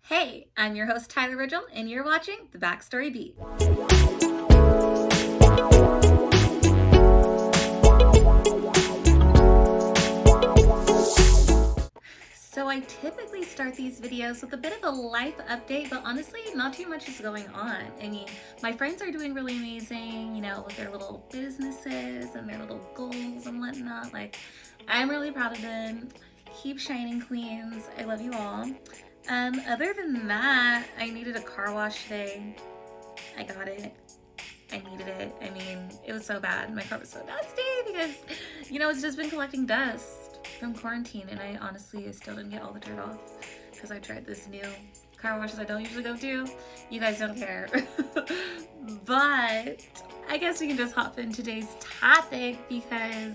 Hey, I'm your host Tyler Ridgel, and you're watching The Backstory Beat. So I typically start these videos with a bit of a life update, but honestly, not too much is going on. I mean, my friends are doing really amazing, with their little businesses and their little goals and whatnot. I'm really proud of them. Keep shining, queens. I love you all. Other than that, I needed a car wash today. I got it. I needed it. I mean, it was so bad. My car was so dusty because, it's just been collecting dust from quarantine, and I still didn't get all the dirt off because I tried this new car wash that I don't usually go to. You guys don't care. But I guess we can just hop in today's topic because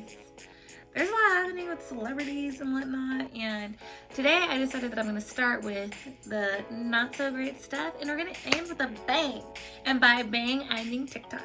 there's a lot happening with celebrities and whatnot, and today I decided that I'm going to start with the not so great stuff, and we're going to end with a bang. And by bang, I mean TikTok.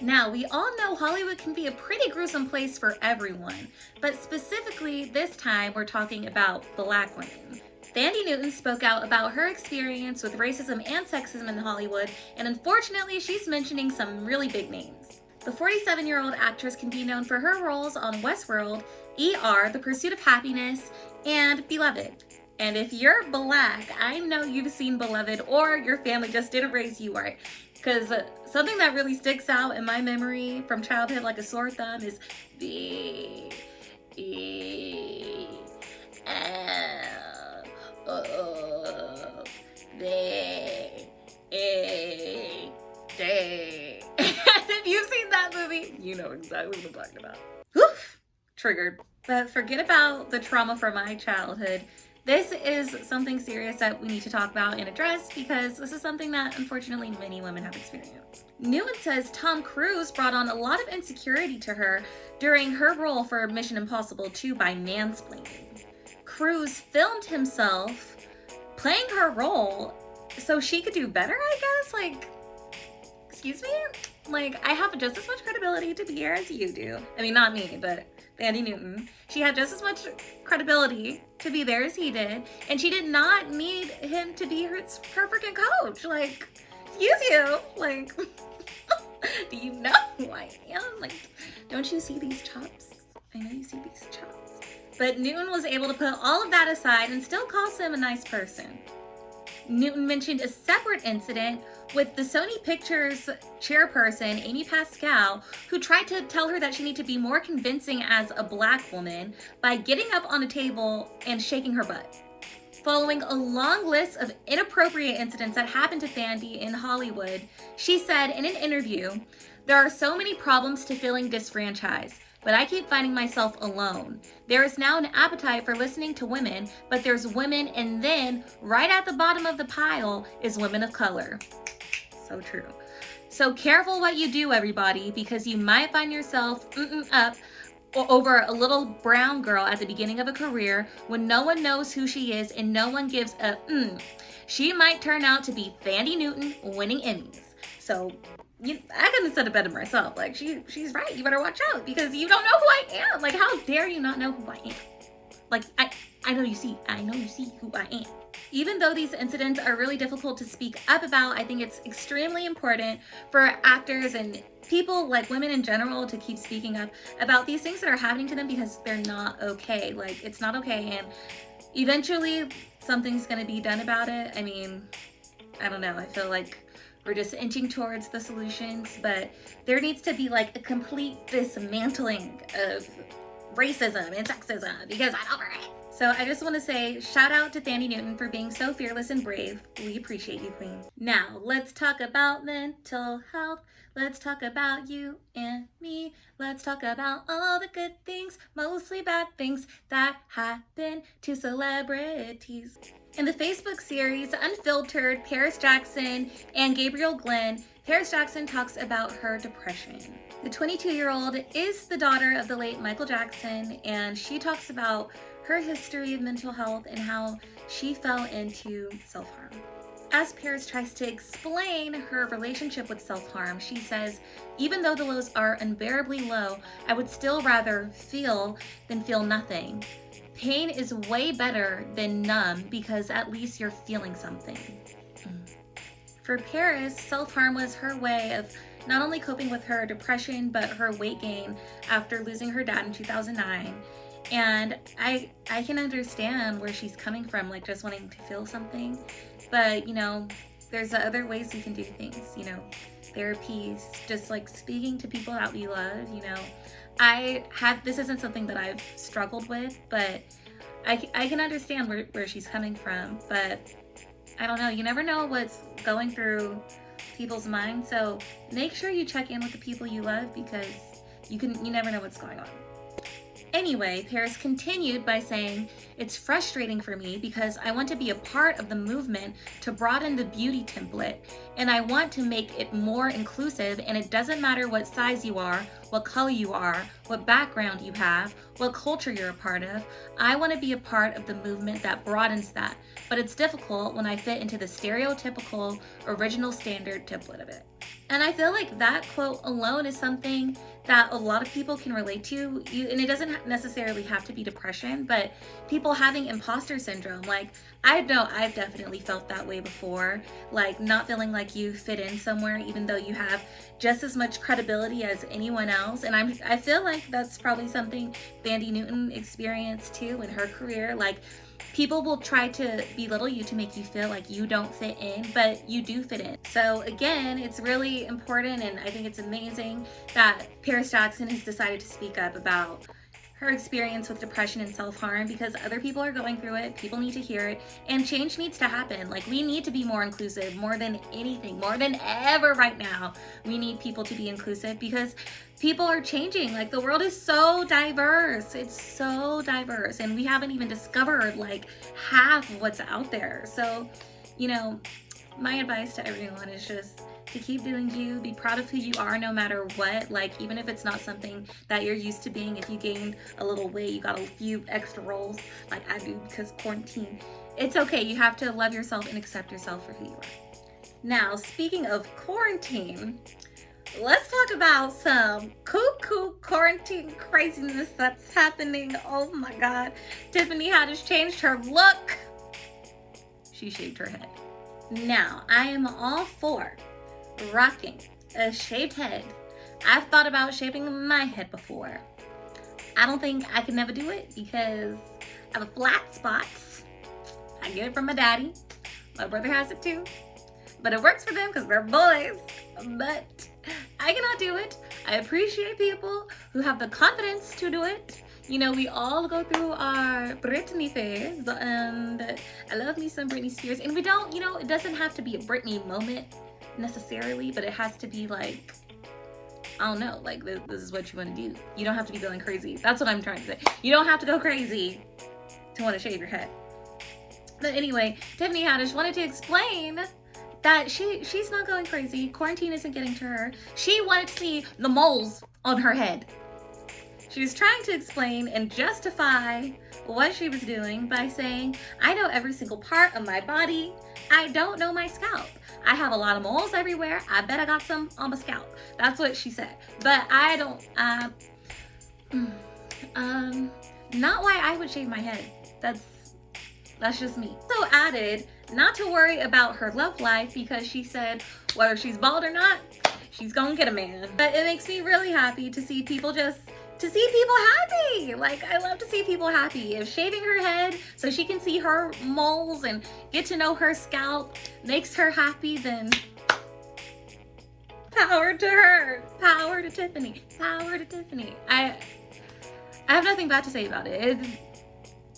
Now, we all know Hollywood can be a pretty gruesome place for everyone, but specifically this time we're talking about Black women. Thandie Newton spoke out about her experience with racism and sexism in Hollywood, and unfortunately she's mentioning some really big names. The 47-year-old actress can be known for her roles on Westworld, ER, The Pursuit of Happiness, and Beloved. And if you're Black, I know you've seen Beloved, or your family just didn't raise you right. Because something that really sticks out in my memory from childhood like a sore thumb is If you've seen that movie, you know exactly what I'm talking about. Woof! Triggered. But forget about the trauma from my childhood. This is something serious that we need to talk about and address because this is something that unfortunately many women have experienced. Newton says Tom Cruise brought on a lot of insecurity to her during her role for Mission Impossible 2 by mansplaining. Cruise filmed himself playing her role so she could do better, I guess? Excuse me? I have just as much credibility to be here as you do. I mean, not me, but Thandie Newton. She had just as much credibility to be there as he did, and she did not need him to be her freaking coach. Excuse you. Do you know who I am? Don't you see these chops? I know you see these chops. But Newton was able to put all of that aside and still calls him a nice person. Newton mentioned a separate incident with the Sony Pictures chairperson, Amy Pascal, who tried to tell her that she needed to be more convincing as a Black woman by getting up on a table and shaking her butt. Following a long list of inappropriate incidents that happened to Thandie in Hollywood, she said in an interview, "There are so many problems to feeling disfranchised, but I keep finding myself alone. There is now an appetite for listening to women, but there's women, and then right at the bottom of the pile is women of color." So true. So careful what you do, everybody, because you might find yourself up over a little brown girl at the beginning of a career when no one knows who she is and no one gives a She might turn out to be Thandie Newton winning Emmys. So I couldn't have said it better myself. She's right. You better watch out because you don't know who I am. How dare you not know who I am? I know you see who I am. Even though these incidents are really difficult to speak up about, I think it's extremely important for actors and people, women in general, to keep speaking up about these things that are happening to them because they're not okay. It's not okay, and eventually something's gonna be done about it. I mean, I don't know. I feel like we're just inching towards the solutions, but there needs to be a complete dismantling of racism and sexism because I'm over it. So I just want to say shout out to Thandie Newton for being so fearless and brave. We appreciate you, queen. Now let's talk about mental health. Let's talk about you and me. Let's talk about all the good things, mostly bad things that happen to celebrities. In the Facebook series Unfiltered, Paris Jackson and Gabriel Glenn, Paris Jackson talks about her depression. The 22-year-old is the daughter of the late Michael Jackson, and she talks about her history of mental health and how she fell into self-harm. As Paris tries to explain her relationship with self-harm, she says, "Even though the lows are unbearably low, I would still rather feel than feel nothing. Pain is way better than numb because at least you're feeling something. For Paris, self-harm was her way of not only coping with her depression, but her weight gain after losing her dad in 2009. And I can understand where she's coming from, like just wanting to feel something. But, you know, there's other ways we can do things, you know, therapy, just like speaking to people that we love, you know. This isn't something that I've struggled with, but I can understand where she's coming from. But I don't know, you never know what's going through people's minds. So make sure you check in with the people you love, because you never know what's going on. Anyway, Paris continued by saying, "It's frustrating for me because I want to be a part of the movement to broaden the beauty template, and I want to make it more inclusive, and it doesn't matter what size you are, what color you are, what background you have, what culture you're a part of. I want to be a part of the movement that broadens that, but it's difficult when I fit into the stereotypical original standard template of it." And I feel like that quote alone is something that a lot of people can relate to. And it doesn't necessarily have to be depression, but people having imposter syndrome. Like, I know I've definitely felt that way before, like not feeling like you fit in somewhere, even though you have just as much credibility as anyone else. And I feel like that's probably something Thandie Newton experienced too in her career. Like, people will try to belittle you to make you feel like you don't fit in, but you do fit in. So again, it's really important, and I think it's amazing that Paris Jackson has decided to speak up about her experience with depression and self-harm, because other people are going through it, people need to hear it, and change needs to happen. Like, we need to be more inclusive more than anything, more than ever right now. We need people to be inclusive because people are changing. Like, the world is so diverse. It's so diverse, and we haven't even discovered like half of what's out there. So, you know, my advice to everyone is just to keep doing you, be proud of who you are no matter what. Like, even if it's not something that you're used to being, if you gained a little weight, you got a few extra rolls like I do because quarantine, it's okay. You have to love yourself and accept yourself for who you are. Now, speaking of quarantine, let's talk about some cuckoo quarantine craziness that's happening. Oh my God. Tiffany Haddish changed her look. She shaved her head. Now, I am all for rocking a shaved head. I've thought about shaving my head before. I don't think I could never do it because I have a flat spot. I get it from my daddy. My brother has it too. But it works for them because they're boys. But I cannot do it. I appreciate people who have the confidence to do it. You know, we all go through our Britney phase, and I love me some Britney Spears. And we don't, you know, it doesn't have to be a Britney moment necessarily, but it has to be like, I don't know, like this is what you want to do. You don't have to be going crazy. That's what I'm trying to say. You don't have to go crazy to want to shave your head. But anyway, Tiffany Haddish wanted to explain that she's not going crazy. Quarantine isn't getting to her. She wanted to see the moles on her head. She was trying to explain and justify what she was doing by saying, I know every single part of my body. I don't know my scalp. I have a lot of moles everywhere. I bet I got some on my scalp. That's what she said. But I don't, not why I would shave my head. That's just me. So added not to worry about her love life because she said whether she's bald or not, she's gonna get a man. But it makes me really happy to see people happy. Like, I love to see people happy. If shaving her head so she can see her moles and get to know her scalp makes her happy, then power to her. Power to Tiffany. Power to Tiffany. I have nothing bad to say about it.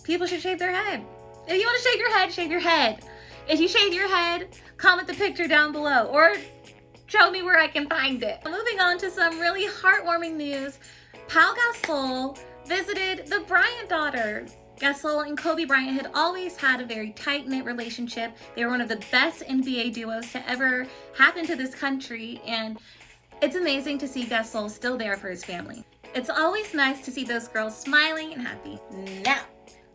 People should shave their head. If you want to shave your head, shave your head. If you shave your head, comment the picture down below or show me where I can find it. Moving on to some really heartwarming news. Pau Gasol visited the Bryant daughters. Gasol and Kobe Bryant had always had a very tight-knit relationship. They were one of the best NBA duos to ever happen to this country, and it's amazing to see Gasol still there for his family. It's always nice to see those girls smiling and happy. Now,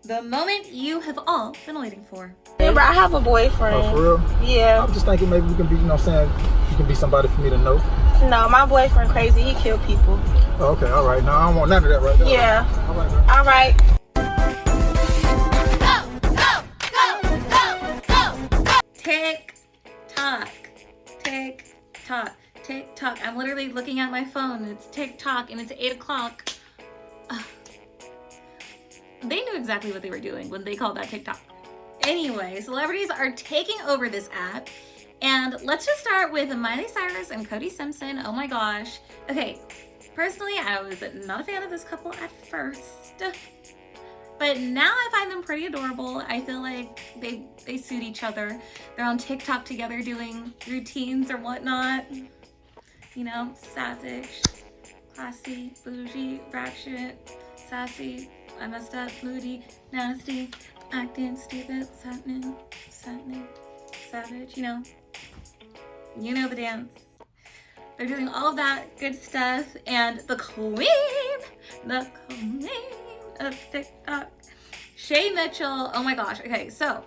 the moment you have all been waiting for. Remember, I have a boyfriend. Oh, for real? Yeah. I'm just thinking maybe you can be, you know what I'm saying, you can be somebody for me to know. No, my boyfriend crazy. He kill people. Oh, okay, all right. No, I don't want none of that right there. Yeah. All right, man. All right. TikTok. TikTok. TikTok. I'm literally looking at my phone. It's TikTok and it's 8 o'clock. They knew exactly what they were doing when they called that TikTok. Anyway, celebrities are taking over this app. And let's just start with Miley Cyrus and Cody Simpson. Oh my gosh. Okay, personally, I was not a fan of this couple at first. But now I find them pretty adorable. I feel like they suit each other. They're on TikTok together doing routines or whatnot. You know, savage, classy, bougie, ratchet, sassy, I messed up, moody, nasty, acting stupid, what's happening, savage, you know the dance. They're doing all of that good stuff, and the queen of TikTok, Shay Mitchell. Oh my gosh. Okay, so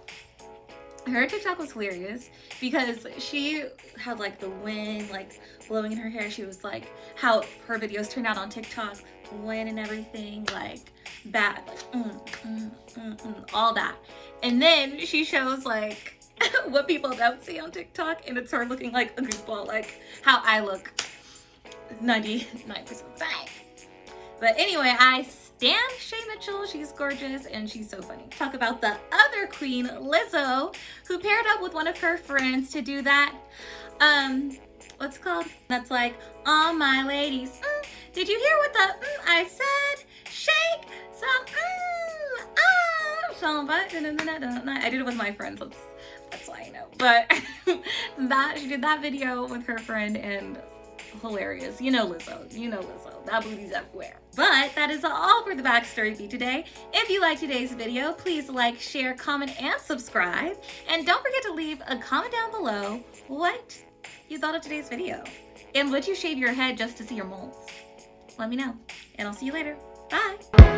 her TikTok was hilarious because she had like the wind like blowing in her hair. She was like how her videos turned out on TikTok, wind and everything, like bad, like all that. And then she shows like what people don't see on TikTok, and it's her looking like a goofball, like how I look 99% of the time. But anyway, I stan Shay Mitchell. She's gorgeous and she's so funny. Talk about the other queen, Lizzo, who paired up with one of her friends to do that, what's it called? That's like, all my ladies, did you hear what the I said? Shake some, some butt. I did it with my friends. That's why I know. But she did that video with her friend, and hilarious. You know Lizzo. That booty's everywhere. But that is all for the Backstory Beat today. If you liked today's video, please like, share, comment, and subscribe. And don't forget to leave a comment down below what you thought of today's video. And would you shave your head just to see your moles? Let me know. And I'll see you later. Bye.